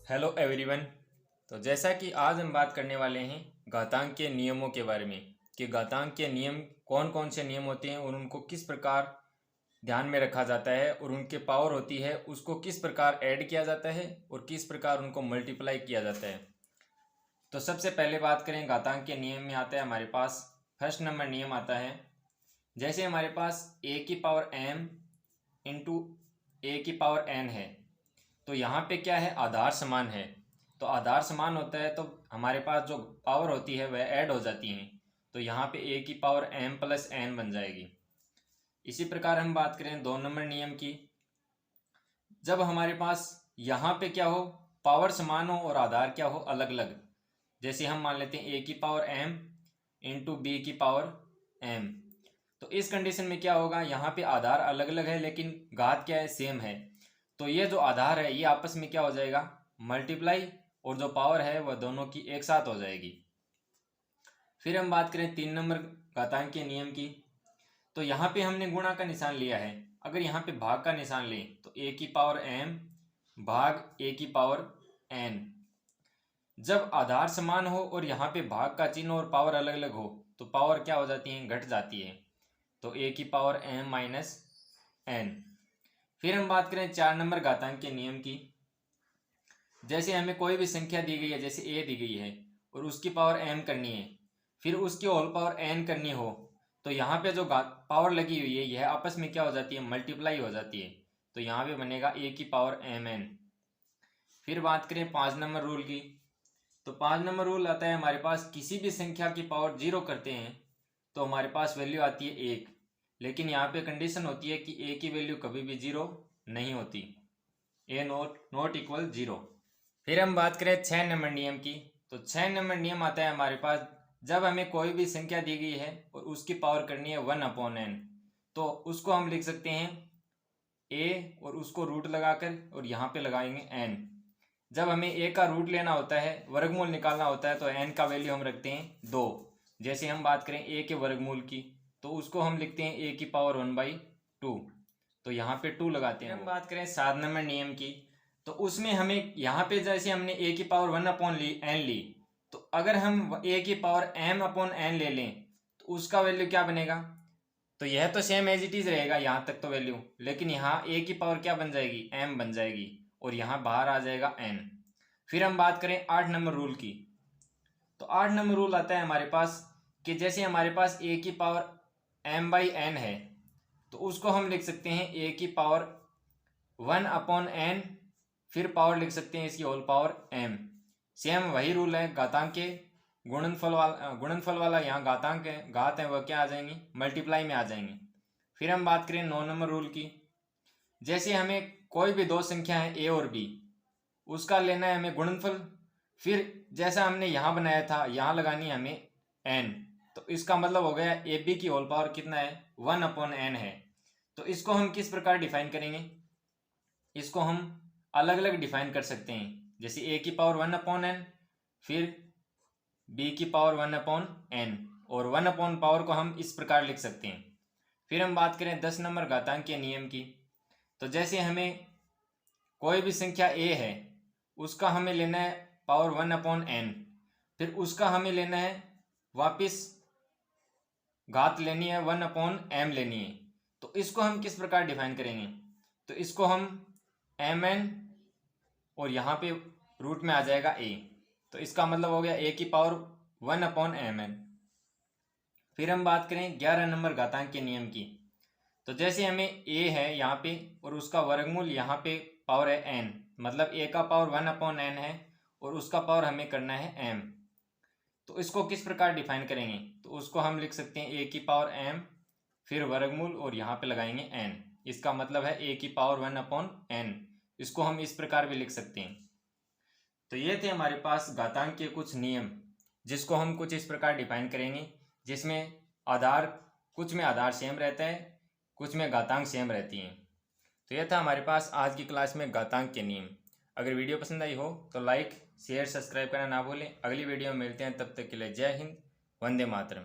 Hello everyone. तो जैसा कि आज हम बात करने वाले हैं घातांक के नियमों के बारे में कि घातांक के नियम कौन कौन से नियम होते हैं और उनको किस प्रकार ध्यान में रखा जाता है और उनके पावर होती है उसको किस प्रकार ऐड किया जाता है और किस प्रकार उनको मल्टीप्लाई किया जाता है। तो सबसे पहले बात करें घातांक के नियम में आता है हमारे पास फर्स्ट नंबर नियम आता है। जैसे हमारे पास a की पावर m इंटू a की पावर n है तो यहाँ पे क्या है, आधार समान है। तो आधार समान होता है तो हमारे पास जो पावर होती है वह ऐड हो जाती है। तो यहाँ पे a की पावर m प्लस n बन जाएगी। इसी प्रकार हम बात करें 2 नंबर नियम की। जब हमारे पास यहाँ पे क्या हो, पावर समान हो और आधार क्या हो, अलग अलग। जैसे हम मान लेते हैं a की पावर m इंटू b की पावर m। तो इस कंडीशन में क्या होगा, यहाँ पे आधार अलग अलग है लेकिन घात क्या है, सेम है। तो ये जो आधार है ये आपस में क्या हो जाएगा, मल्टीप्लाई, और जो पावर है वह दोनों की एक साथ हो जाएगी। फिर हम बात करें 3 नंबर घातांक के नियम की। तो यहाँ पे हमने गुणा का निशान लिया है। अगर यहाँ पे भाग का निशान लें तो a की पावर m भाग a की पावर n। जब आधार समान हो और यहाँ पे भाग का चिन्ह और पावर अलग अलग हो तो पावर क्या हो जाती है, घट जाती है। तो a की पावर m माइनस n। फिर हम बात करें 4 नंबर घातांक के नियम की। जैसे हमें कोई भी संख्या दी गई है, जैसे a दी गई है और उसकी पावर m करनी है, फिर उसकी होल पावर n करनी हो, तो यहाँ पे जो पावर लगी हुई है यह आपस में क्या हो जाती है, मल्टीप्लाई हो जाती है। तो यहाँ पे बनेगा a की पावर mn। फिर बात करें 5 नंबर रूल की। तो 5 नंबर रूल आता है हमारे पास, किसी भी संख्या की पावर 0 करते हैं तो हमारे पास वैल्यू आती है 1। लेकिन यहाँ पे कंडीशन होती है कि a की वैल्यू कभी भी 0 नहीं होती, a नॉट इक्वल 0। फिर हम बात करें 6 नंबर नियम की। तो 6 नंबर नियम आता है हमारे पास, जब हमें कोई भी संख्या दी गई है और उसकी पावर करनी है 1/n, तो उसको हम लिख सकते हैं a और उसको रूट लगाकर और यहाँ पे लगाएंगे n। जब हमें a का रूट लेना होता है, वर्गमूल निकालना होता है, तो n का वैल्यू हम रखते हैं 2। जैसे हम बात करें a के वर्गमूल की तो उसको हम लिखते हैं a की पावर 1/2। तो यहाँ पे 2 लगाते हैं। हम बात करें 7 नंबर नियम की। तो उसमें हमें यहाँ पे जैसे हमने a की पावर 1/n ली, तो अगर हम a की पावर m/n ले लें तो उसका वैल्यू क्या बनेगा। तो यह तो सेम एज इट इज रहेगा यहाँ तक तो वैल्यू, लेकिन यहाँ a की पावर क्या बन जाएगी, m बन जाएगी, और यहाँ बाहर आ जाएगा n। फिर हम बात करें 8 नंबर रूल की। तो 8 नंबर रूल आता है हमारे पास कि जैसे हमारे पास a की पावर m/n है तो उसको हम लिख सकते हैं a की पावर 1/n, फिर पावर लिख सकते हैं इसकी होल पावर m। सेम वही रूल है, घातांक के गुणनफल वाला यहाँ घातांक है, घात है, वह क्या आ जाएंगी, मल्टीप्लाई में आ जाएंगे। फिर हम बात करें 9 नंबर रूल की। जैसे हमें कोई भी दो संख्या है a और b, उसका लेना है हमें गुणनफल। फिर जैसा हमने यहाँ बनाया था यहाँ लगानी है हमें n। तो इसका मतलब हो गया ए बी की होल पावर कितना है, 1/n है। तो इसको हम किस प्रकार डिफाइन करेंगे, इसको हम अलग अलग डिफाइन कर सकते हैं। जैसे a की पावर 1/n, फिर b की पावर 1/n, और 1 पावर को हम इस प्रकार लिख सकते हैं। फिर हम बात करें 10 नंबर घातांक के नियम की। तो जैसे हमें कोई भी संख्या a है उसका हमें लेना है पावर 1/n, फिर उसका हमें लेना है वापिस घात लेनी है 1/m लेनी है। तो इसको हम किस प्रकार डिफाइन करेंगे, तो इसको हम mn और यहाँ पे रूट में आ जाएगा a। तो इसका मतलब हो गया a की पावर 1/mn। फिर हम बात करें 11 नंबर घातांक के नियम की। तो जैसे हमें a है यहाँ पे और उसका वर्गमूल यहाँ पे पावर है n, मतलब a का पावर 1/n है और उसका पावर हमें करना है m। तो इसको किस प्रकार डिफाइन करेंगे, तो उसको हम लिख सकते हैं a की पावर m, फिर वर्गमूल और यहाँ पे लगाएंगे n। इसका मतलब है a की पावर 1/n। इसको हम इस प्रकार भी लिख सकते हैं। तो ये थे हमारे पास घातांक के कुछ नियम, जिसको हम कुछ इस प्रकार डिफाइन करेंगे, जिसमें आधार, कुछ में आधार सेम रहता है, कुछ में घातांक सेम रहती हैं। तो यह था हमारे पास आज की क्लास में घातांक के नियम। अगर वीडियो पसंद आई हो तो लाइक शेयर सब्सक्राइब करना ना भूलें। अगली वीडियो में मिलते हैं, तब तक के लिए जय हिंद, वंदे मातरम।